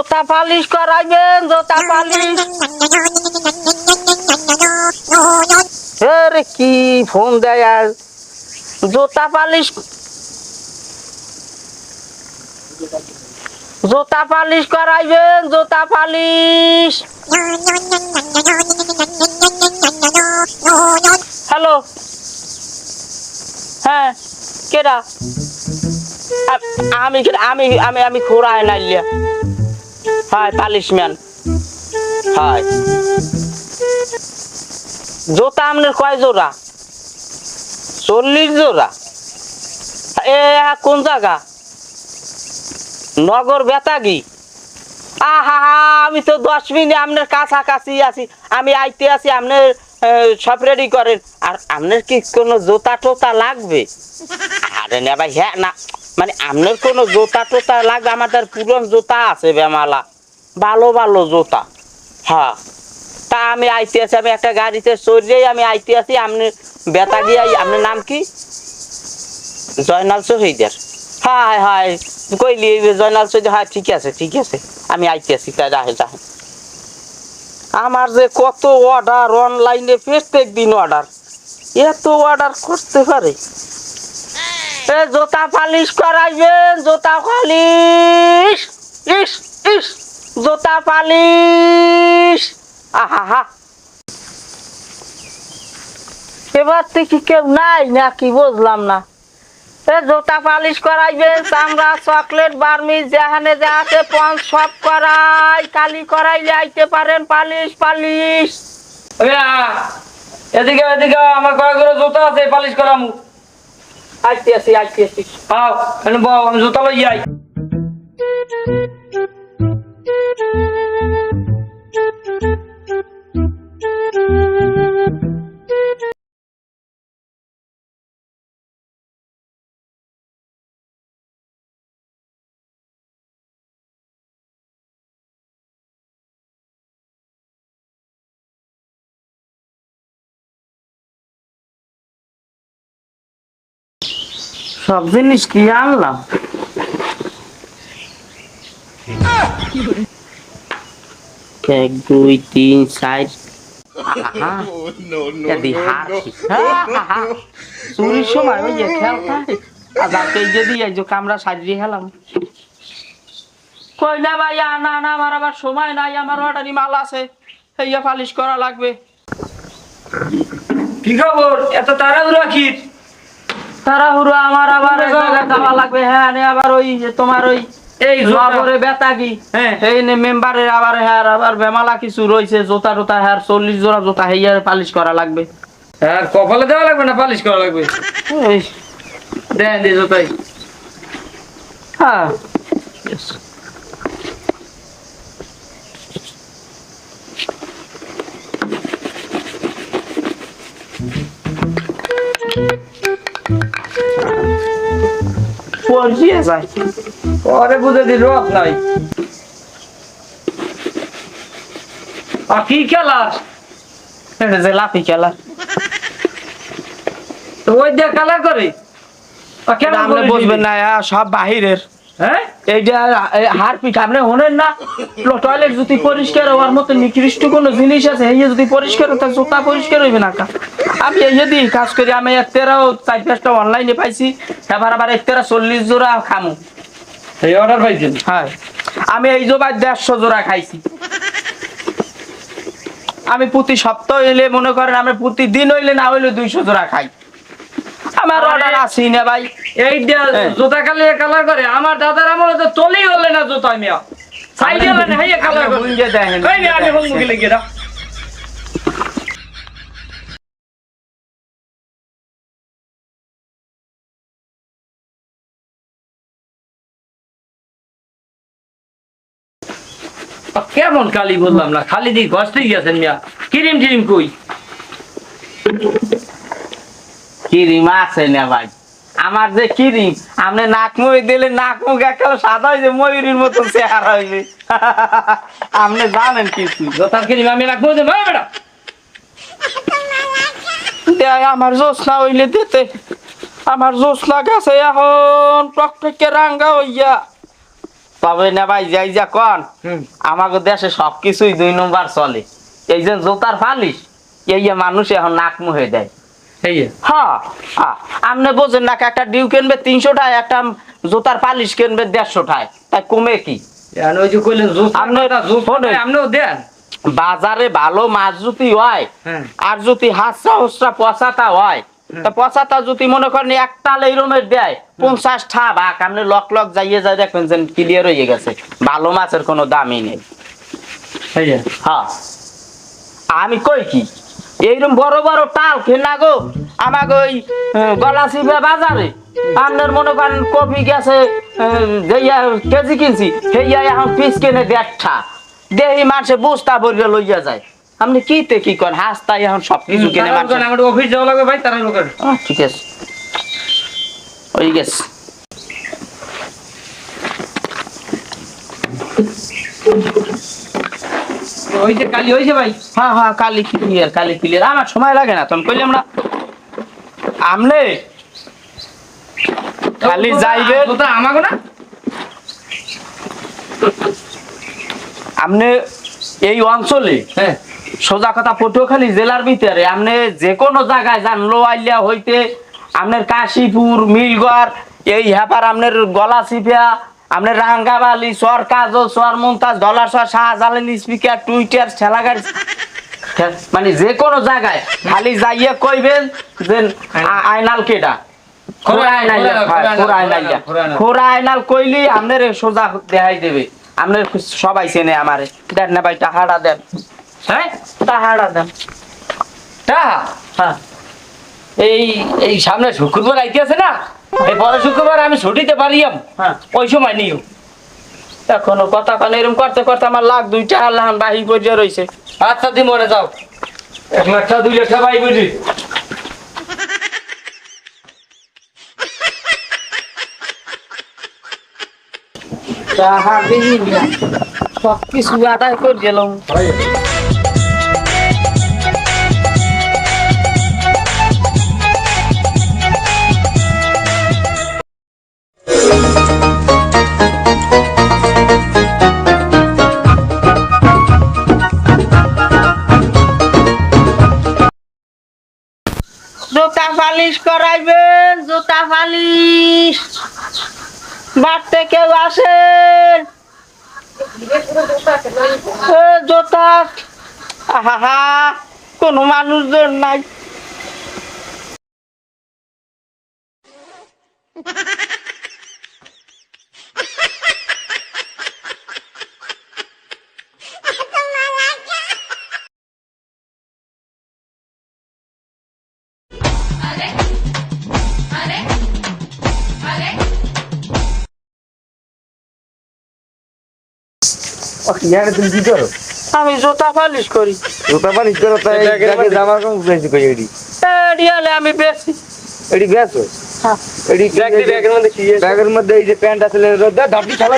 জোতা পালিশ করাইবেন, জোতা পালিশ। আরে কি ফোন দেয় আর জোতা পালিশ, জোতা পালিশ করাইবেন, জোতা পালিশ। হ্যালো, হ্যাঁ কেডা? আমি আমি আমি আমি খোড়ায় নাইলিয়া। হাই পালিশম্যান। হাই জোতা আপনার কয় জোড়া? 40 জোড়া। এ কোন জায়গা? নগর বেতাগি। আহা হা, আমি তো 10 মিনিট আপনার কাছাকাছি আছি। আমি আইতে আছি, আপনার সব রেডি করেন। আর আপনার কি কোনো জোতা টোতা লাগবে? আরে না ভাই, হ্যাঁ না মানে আপনার কোনো জোতা টোতা লাগবে? আমাদের পুরন জোতা আছে বেমালা, ভালো ভালো জোতা। হ্যাঁ তা আমি আইতে আছি, আমি একটা গাড়িতে চড়িয়েই আমি আইতে আছি। আপনি বেতাগি, আপনার নাম কি? জয়নাল শহীদের। হাই হাই কইলি জয়নাল শহীদ। হ্যাঁ ঠিক আছে ঠিক আছে, আমি আইতে আছি। তাই রাহে রাহে। আমার যে কত অর্ডার অনলাইনে, প্রত্যেক দিন অর্ডার, এত অর্ডার করতে পারে। এ জোতা পালিশ করাইবেন, জোতা পালিশ। ইস ইস জোতা পালিশ। আহা হা, এবার থেকে কেউ নাই নাকি বুঝলাম না। এ জোতা পালিশ করাইবেন, চামড়া চকলেট বার্মিজ যেখানে যা আছে পঞ্চ সব করাই, কালি করাইলে আইতে পারেন। Polish polish. এদিকে এদিকে আমার কয়েকগুলো জুতা আছে, পালিশ করামু। আইতে আছি আইতে আছি। আও এনে বউ, আমি জুতা লই যাই। সব জিনিস কি আনলাম? 1 2 3 4। চুরির সময় ওই যে খেলতা আজাকে যদি এই যে কামরা সাজিয়ে খেলাম। কই না ভাই, না না আমার আবার সময় নাই, আমার অর্ডারি মাল আছে, এইয়া পালিশ করা লাগবে। কি খবর, এত তাড়াহুড়া কি? তাড়াহুড়ো আমার আবার এক জায়গায় যাওয়া লাগবে। হ্যাঁ আবার ওই যে তোমার ওই এই জোয়াবরে বেতাগি। হ্যাঁ এই নে মেম্বারের আবার হ্যাঁ আবার বেমালা কিছু রয়েছে, জোতা টোতা হ্যাঁ 40 জোড়া জোতা হেয়ার পালিশ করা লাগবে। হ্যাঁ কপালে দেওয়া লাগবে না, পালিশ করা লাগবে। এই দেন দিয়ে জুতাই। হ্যাঁ পড়িয়ে যায়। পরে বুঝে দি রোগ নাই। আর কি খেলাস? এটা যে লাফি খেলা, তো ওই দিয়ে খেলা করে কেমন আপনি বুঝবেন না, সব বাহিরের। হ্যাঁ এইটা হারপিক আপনি হনেন না, টয়লেট যদি পরিষ্কার হওয়ার মতো নিকৃষ্ট কোনো জিনিস আছে, এই যদি পরিষ্কার হতো জুতা পরিষ্কার হইবে না। আমি এই যদি কাজ করি, আমি 4-5টা অনলাইনে পাইছি, এবার আবার 40 জোড়া খামু। এই অর্ডার পাইছেন? হ্যাঁ আমি এই জোবার 150 জোড়া খাইছি। আমি প্রতি সপ্তাহ হইলে মনে করেন, আমি প্রতিদিন হইলে না হইলে 200 জোড়া খাই। আমার অর্ডার আসি না ভাই। এই জুতা কালি কালার করে আমার দাদার আমলে তো তলি হলে না জুতা মিয়া সাইডে হলে না হেয়া কালার করে বুঝে দেখেন কই মিয়া আমি বলবো কি লাগিয়ে দাও। কেমন কালি বললাম না, খালি দিয়ে ঘষতেই গেছেন মিয়া। ক্রিম টিরিম কই? কিরিম আছে না ভাই, আমার যে কিরিম আপনি নাক মুখ দিলে নাক মুখ একটা সাদা হয়েছে, ময়ূরীর মতো চেহারা হয়েছে। আপনি জানেন কিছু? জোতার ক্রিম আমি রাখবো যে ভাই বেটা আমার জোসনা হইলে দিতে, আমার জোসনা গেছে এখন টকটকে রাঙ্গা হইয়া। তবে না ভাই যাই যা কন হুম আমাদের দেশে সবকিছুই 2 নম্বর চলে। এই যে জুতার পালিশ এই যে মানুষ এখন নাক মুহে দেয়। এই যে হ্যাঁ আপনি বোঝেন না একটা ডিউ কিনবে 300 টাকা, একটা জুতার পালিশ কিনবে 150 টাকা, তাই কমে কি? এখন ওই যে কইলেন জুস শোনেন, আপনিও দেন। বাজারে ভালো মাছ যদি হয় হ্যাঁ আর যদি হাসা হুসরা পচাতা হয়, তা পচাতা যদি মনে করেন একটা এইরমের দেয় 50 টা ভাগ, আপনি লক লক যাইয়ে যায় দেখবেন যে ক্লিয়ার হয়ে গেছে, ভালো মাছের কোনো দামই নেই। এই যে হ্যাঁ আমি কই কি এইরকম বড় বড় টাল কেনা গো আমাকে ওই গলাচিপা বাজারে আপনার মনে করেন কপি গেছে যেইয়া কেজি কিনছি সেইয়া এখন পিস কিনে 1.5 দেহি মানুষে বস্তা ভরিয়ে লইয়া যায়। আপনি কিতে কি করেন হাসতাই এখন সব কিছু কিনে মানুষ। আমার অফিস যাওয়া লাগবে ভাই, তারা লোকের ঠিক আছে ওই গেছে। ওই যে কালি হয়েছে ভাই। হ্যাঁ হ্যাঁ কালি ক্লিয়ার আমার সময় লাগে না তখন কইলাম না আমনে খালি যাইবেন তো আমাকে না আপনি এই অঞ্চলে হ্যাঁ সোজা কথা পটুয়াখালী জেলার ভিতরে আপনি যে কোনো জায়গায় যান লোয়াইলিয়া হইতে আপনার কাশীপুর মিলগড় এই হ্যাপার আপনার গলাচিপা আপনার রাঙ্গাবালি চর কাজল চর মুমতাজ ডলার চর শাহজালাল স্পিকার টুইটার ঠেলাগাড়ি মানে যে কোনো জায়গায় খালি যাইয়া কইবেন যে আয়নাল কেডা খোরা আয়নাল কইলি আপনার সোজা দেখাই দেবে। আপনার সবাই চেনে আমারে। দেন না ভাই টাকাটা দেন। হ্যাঁ টাকাটা দেন। তা হ্যাঁ এই এই সামনে শুক্রবার আইতে আছে না, এই পরে শুক্রবার আমি ছুটিতে পারিয়াম, হ্যাঁ ওই সময় নিও। এখনো কথা কান এরকম করতে করতে আমার লাখ 2 টাকা লাহান বাহি পর্যা রয়েছে। আচ্ছা দি মরে যাও, 1 লাখ টাকা 2 লাখ টাকা পাই বুঝি। টাকা দিই না সব কিছু আদায় করে গেলাম। জুতা পালিশ করাইবেন, জুতা পালিশ বাড়তে কেউ আসেন। জুতা আহা কোনো মানুষজন নাই। তুমি কি করো? আমি জুতা পালিশ করি। জুতা পালিশ করো তাই জামা কম উঠেছি কই এডি রিয়ালে আমি বেশি এডি বেছো হ্যাঁ এডি ব্যাগের মধ্যে এই যে প্যান্ট আছে দাবি খেলা